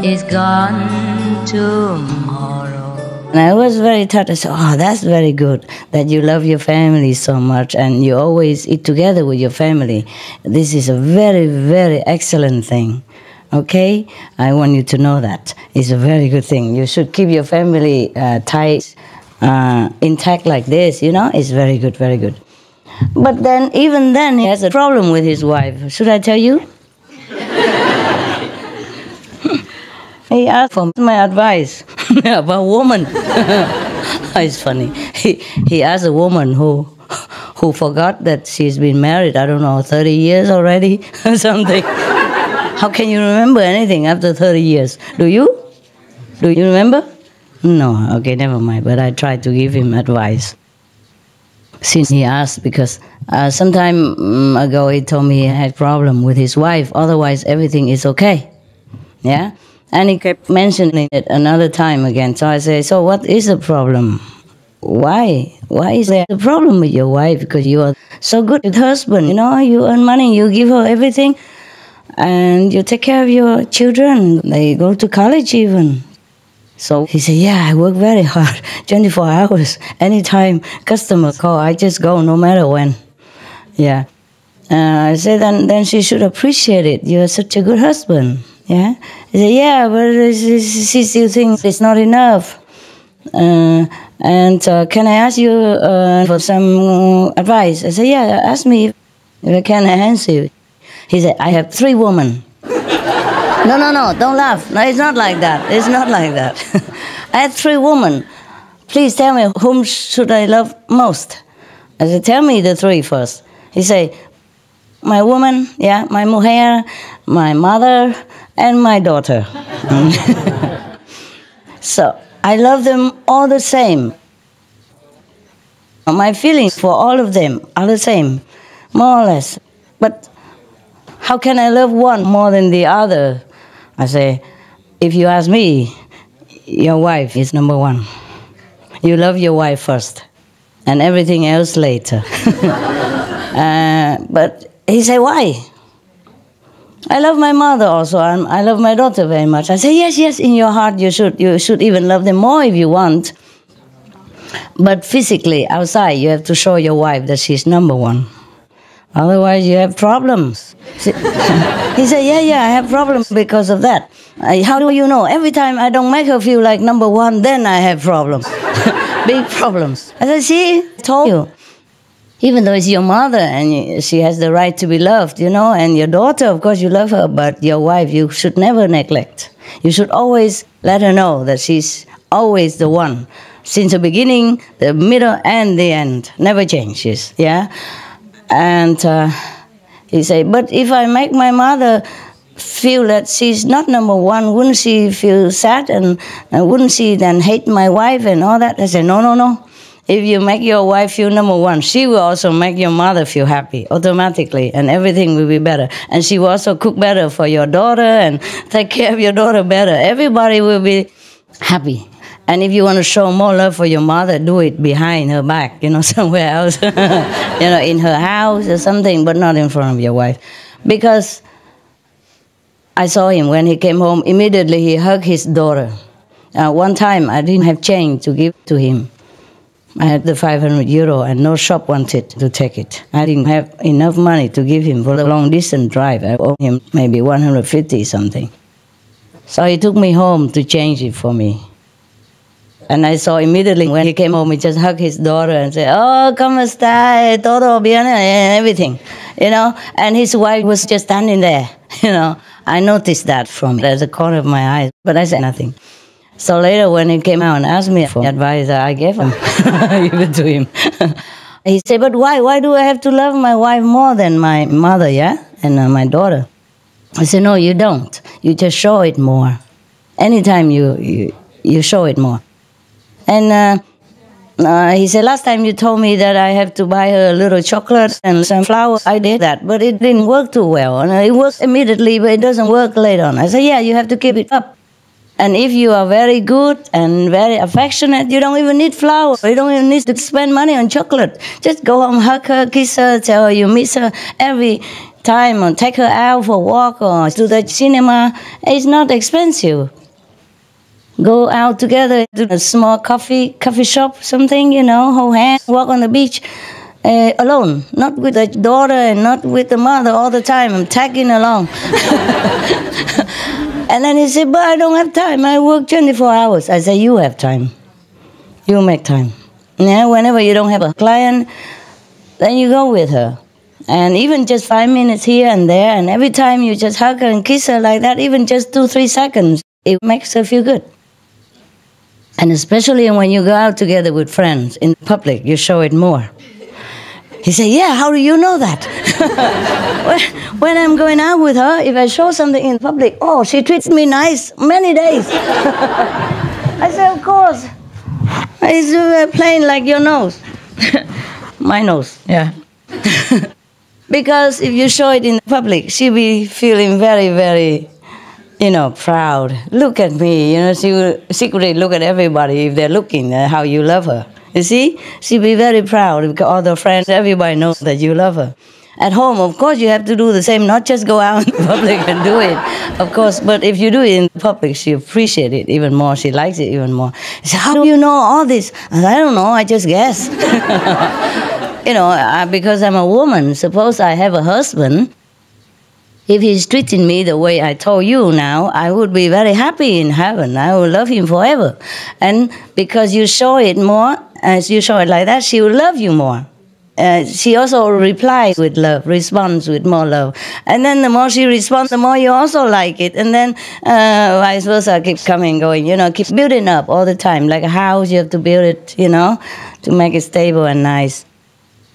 is gone tomorrow. And I was very touched. I said, oh, that's very good that you love your family so much and you always eat together with your family. This is a very, very excellent thing. Okay? I want you to know that. It's a very good thing. You should keep your family tight, intact like this, you know? It's very good, very good. But then, even then, he has a problem with his wife. Should I tell you? He asked for my advice about woman. It's funny. He asked a woman who forgot that she's been married, I don't know, 30 years already or something. How can you remember anything after 30 years? Do you? Do you remember? No, okay, never mind. But I tried to give him advice. Since he asked, because some time ago he told me he had a problem with his wife, otherwise everything is okay. Yeah? And he kept mentioning it another time again. So I say, so what is the problem? Why? Why is there a problem with your wife? Because you are so good with husband, you know, you earn money, you give her everything, and you take care of your children. They go to college even. So he said, yeah, I work very hard, 24 hours. Anytime customer call, I just go no matter when. Yeah. I said, then she should appreciate it. You're such a good husband. Yeah. He said, yeah, but she still thinks it's not enough. And can I ask you for some advice? I said, yeah, ask me if I can answer you. He said, I have 3 women. No, don't laugh. No, it's not like that. It's not like that. I have 3 women. Please tell me, whom should I love most? I said, tell me the 3 first. He said, my woman, yeah, my mujer, my mother, and my daughter. So I love them all the same. My feelings for all of them are the same, more or less. But how can I love one more than the other? I say, if you ask me, your wife is number 1. You love your wife first, and everything else later. But he said, why? I love my mother also, and I love my daughter very much. I say, yes, in your heart you should. You should even love them more if you want. But physically, outside, you have to show your wife that she's number 1. Otherwise, you have problems. He said, yeah, I have problems because of that. How do you know? Every time I don't make her feel like number 1, then I have problems. Big problems. I said, see, I told you. Even though it's your mother and she has the right to be loved, you know, and your daughter, of course, you love her, but your wife, you should never neglect. You should always let her know that she's always the one. Since the beginning, the middle, and the end. Never changes, yeah? And he said, but if I make my mother feel that she's not number 1, wouldn't she feel sad and wouldn't she then hate my wife and all that? I said, no. If you make your wife feel number 1, she will also make your mother feel happy automatically, and everything will be better. And she will also cook better for your daughter and take care of your daughter better. Everybody will be happy. And if you want to show more love for your mother, do it behind her back, you know, somewhere else, you know, in her house or something, but not in front of your wife. Because I saw him when he came home, immediately he hugged his daughter. One time I didn't have change to give to him. I had the 500 euro and no shop wanted to take it. I didn't have enough money to give him for the long distance drive. I owed him maybe 150 something. So he took me home to change it for me. And I saw immediately when he came home, he just hugged his daughter and said, oh, ¿cómo está? Todo bien? And everything, you know. And his wife was just standing there, you know. I noticed that from the corner of my eye, but I said nothing. So later when he came out and asked me for advice, I gave him, give it to him. He said, but why? Why do I have to love my wife more than my mother, yeah? And my daughter? I said, no, you don't. You just show it more. Anytime you show it more. And he said, last time you told me that I have to buy her a little chocolate and some flowers. I did that, but it didn't work too well. And it works immediately, but it doesn't work later on. I said, yeah, you have to keep it up. And if you are very good and very affectionate, you don't even need flowers. You don't even need to spend money on chocolate. Just go home, hug her, kiss her, tell her you miss her every time or take her out for a walk or to the cinema, it's not expensive. Go out together to a small coffee shop, something, hold hands, walk on the beach. Alone, not with the daughter and not with the mother all the time. I'm tagging along. And then he said, but I don't have time. I work 24 hours. I said, you have time. You make time. Yeah, whenever you don't have a client, then you go with her. And even just 5 minutes here and there, and every time you just hug her and kiss her like that, even just 2-3 seconds, it makes her feel good. And especially when you go out together with friends in public, you show it more. He said, yeah, how do you know that? when I'm going out with her, if I show something in public, oh, she treats me nice many days. I said, of course. It's plain like your nose. My nose. Yeah. Because if you show it in public, she'll be feeling very, very, proud. Look at me. She will secretly look at everybody if they're looking at how you love her. You see? She'll be very proud because all the friends, everybody knows that you love her. At home, of course, you have to do the same, not just go out in public and do it, of course. But if you do it in public, she appreciates it even more. She likes it even more. She said, how do you know all this? I said, I don't know, I just guess. Because I'm a woman, suppose I have a husband. If he's treating me the way I told you now, I would be very happy in heaven. I will love him forever. And because you show it more, as you show it like that, she will love you more. She also replies with love, responds with more love. And then the more she responds, the more you also like it. And then vice versa, keep coming, going, keep building up all the time. Like a house, you have to build it, to make it stable and nice.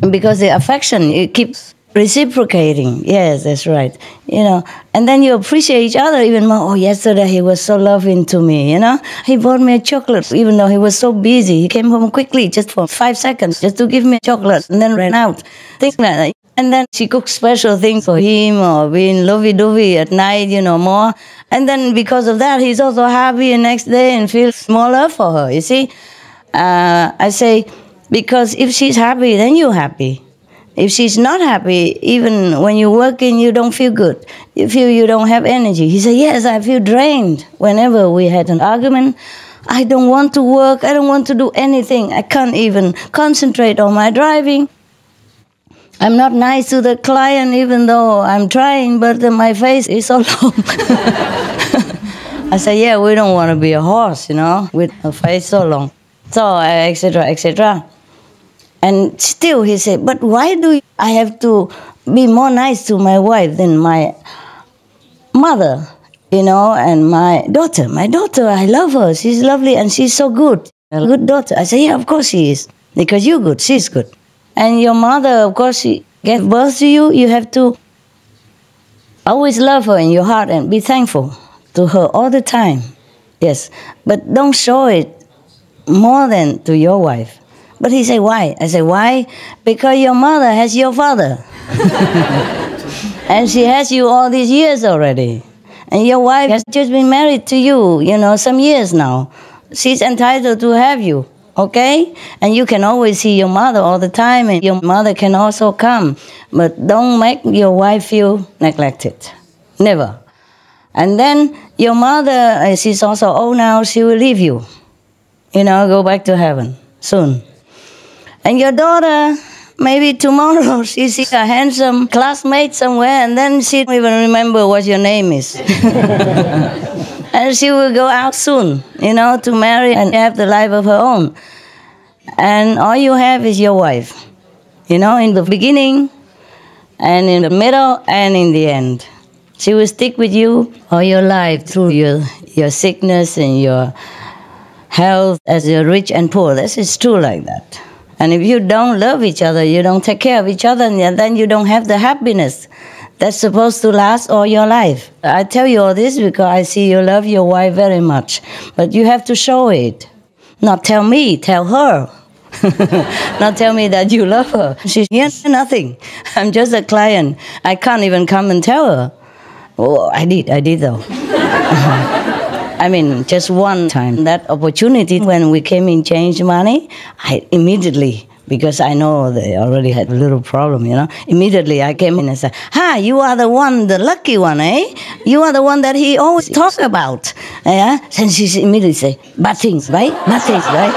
Because the affection, it keeps reciprocating. Yes, that's right. And then you appreciate each other even more. Oh, yesterday he was so loving to me, He bought me a chocolate, even though he was so busy. He came home quickly, just for 5 seconds, just to give me a chocolate, and then ran out. Things like that. And then she cooked special things for him, or being lovey-dovey at night, more. And then because of that, he's also happy the next day and feels more love for her, you see. I say, because if she's happy, then you're happy. If she's not happy, even when you're working, you don't feel good. You feel you don't have energy. He said, yes, I feel drained whenever we had an argument. I don't want to work. I don't want to do anything. I can't even concentrate on my driving. I'm not nice to the client, even though I'm trying, but my face is so long. I said, yeah, we don't want to be a horse, with a face so long. So, etc., etc. And still he said, but why do I have to be more nice to my wife than my mother, and my daughter? My daughter, I love her. She's lovely and she's so good. A good daughter. I said, yeah, of course she is. Because you're good, she's good. And your mother, of course, she gave birth to you. You have to always love her in your heart and be thankful to her all the time. Yes, but don't show it more than to your wife. But he said, why? I said, why? Because your mother has your father. And she has you all these years already. And your wife has just been married to you, some years now. She's entitled to have you, okay? And you can always see your mother all the time, and your mother can also come. But don't make your wife feel neglected. Never. And then your mother, she's also old now, she will leave you. Go back to heaven soon. And your daughter, maybe tomorrow she sees a handsome classmate somewhere, and then she don't even remember what your name is. And she will go out soon, to marry and have the life of her own. And all you have is your wife, in the beginning, and in the middle, and in the end. She will stick with you all your life through your sickness and your health, as you're rich and poor. This is true like that. And if you don't love each other, you don't take care of each other, and then you don't have the happiness that's supposed to last all your life. I tell you all this because I see you love your wife very much. But you have to show it. Not tell me, tell her. Not tell me that you love her. She hears nothing. I'm just a client. I can't even come and tell her. Oh, I did though. Just one time, that opportunity when we came in Change Money, I immediately because I know they already had a little problem, Immediately I came in and said, "Hi, you are the one, the lucky one, eh? You are the one that he always talks about." Yeah? And she immediately say, "Bad things, right? Bad things, right?"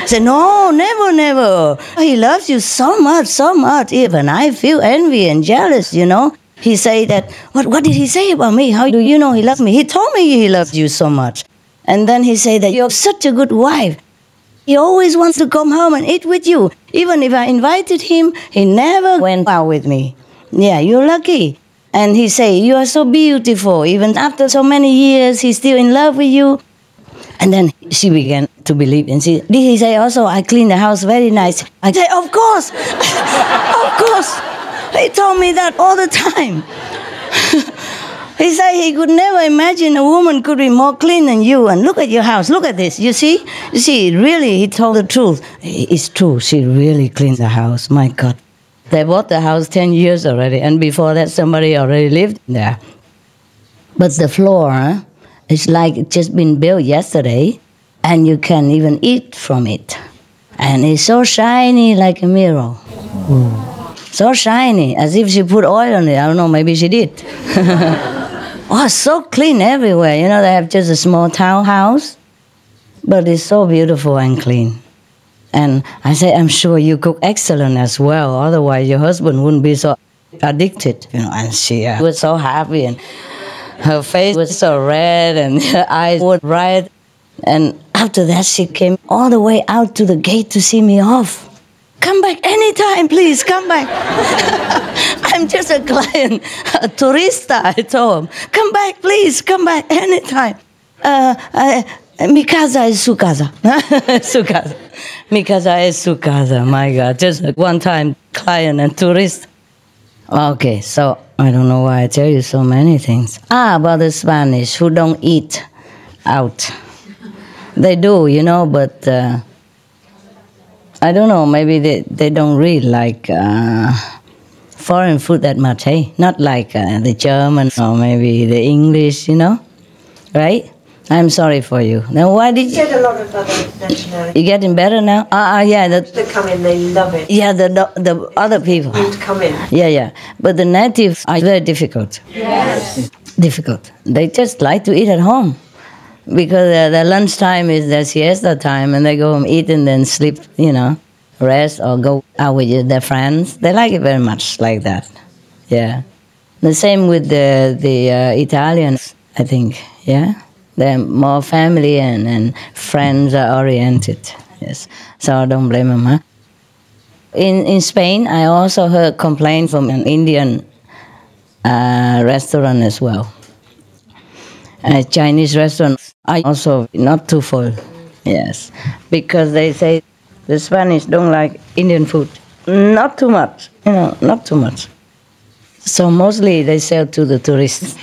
I said, "No, never, never. He loves you so much, so much. Even I feel envy and jealous, He say that, what did he say about me? How do you know he loves me? He told me he loves you so much. And then he say that you're such a good wife. He always wants to come home and eat with you. Even if I invited him, he never went out with me. Yeah, you're lucky." And he say, "You are so beautiful. Even after so many years, he's still in love with you." And then she began to believe. And did he say also, "I clean the house very nice"? I say, "Of course, of course. He told me that all the time." He said he could never imagine a woman could be more clean than you. And look at your house. Look at this. You see? Really, he told the truth. It's true. She really cleaned the house. My God. They bought the house 10 years already. And before that, somebody already lived there. But the floor is like it just been built yesterday. And you can even eat from it. And it's so shiny like a mirror. So shiny, as if she put oil on it. I don't know, maybe she did. Oh, so clean everywhere. They have just a small townhouse, but it's so beautiful and clean. And I say, "I'm sure you cook excellent as well. Otherwise, your husband wouldn't be so addicted." And she was so happy, and her face was so red, and her eyes were bright. And after that, she came all the way out to the gate to see me off. "Come back anytime, please, come back." "I'm just a client, a turista," I told him. "Come back, please, come back anytime. Mi casa es su casa." Su casa. Mi casa es su casa, my God. Just a one-time client and tourist. Okay, so I don't know why I tell you so many things. About the Spanish who don't eat out. They do, but... I don't know, maybe they don't read like foreign food that much, hey? Not like the German or maybe the English, right? I'm sorry for you. Now, why did you... get a lot of other nationalities. You getting better now? Yeah. They come in, they love it. Yeah, the other people. You to come in. Yeah. But the natives are very difficult. Yes. Difficult. They just like to eat at home. Because their lunchtime is their siesta time, and they go home, eat, and then sleep, rest or go out with their friends. They like it very much like that. Yeah. The same with the Italians, I think. Yeah. They're more family and friends are oriented. Yes. So I don't blame them. Huh? In Spain, I also heard complaint from an Indian restaurant as well. A Chinese restaurant are also not too full, yes, because they say the Spanish don't like Indian food, not too much, not too much. So mostly they sell to the tourists.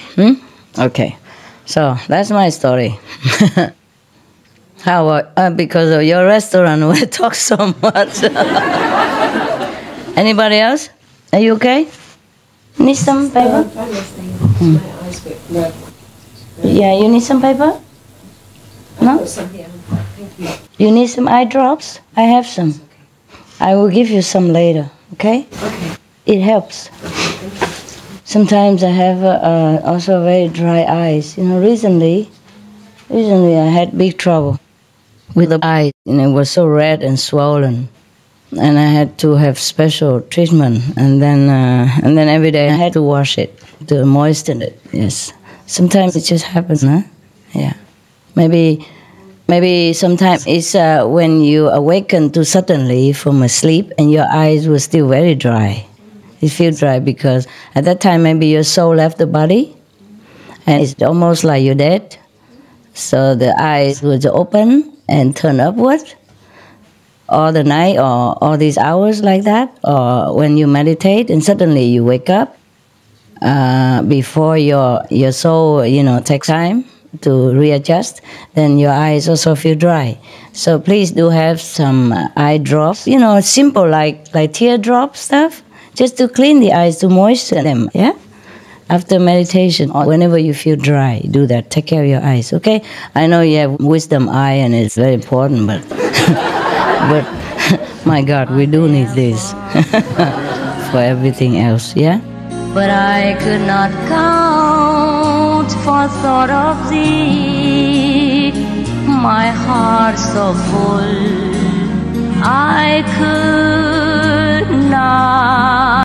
Okay, so that's my story. How because of your restaurant we talk so much. Anybody else? Are you okay? Need some paper? I'm listening. My eyes a bit red. Yeah, you need some paper? No? Some here. Thank you. You need some eye drops? I have some. I will give you some later, okay? Okay. It helps. Sometimes I have also very dry eyes. Recently I had big trouble with the eye. It was so red and swollen. And I had to have special treatment. And then every day I had to wash it, to moisten it, yes. Sometimes it just happens, huh? Yeah. Maybe sometimes it's when you awaken too suddenly from a sleep and your eyes were still very dry. You feel dry because at that time maybe your soul left the body and it's almost like you're dead. So the eyes would open and turn upward all the night or all these hours like that, or when you meditate and suddenly you wake up. Before your soul, takes time to readjust, then your eyes also feel dry. So please do have some eye drops, simple like teardrop stuff, just to clean the eyes, to moisten them, yeah? After meditation, or whenever you feel dry, do that. Take care of your eyes, okay? I know you have wisdom eye and it's very important, but My God, we do need this for everything else, yeah? But I could not count for thought of thee, my heart so full I could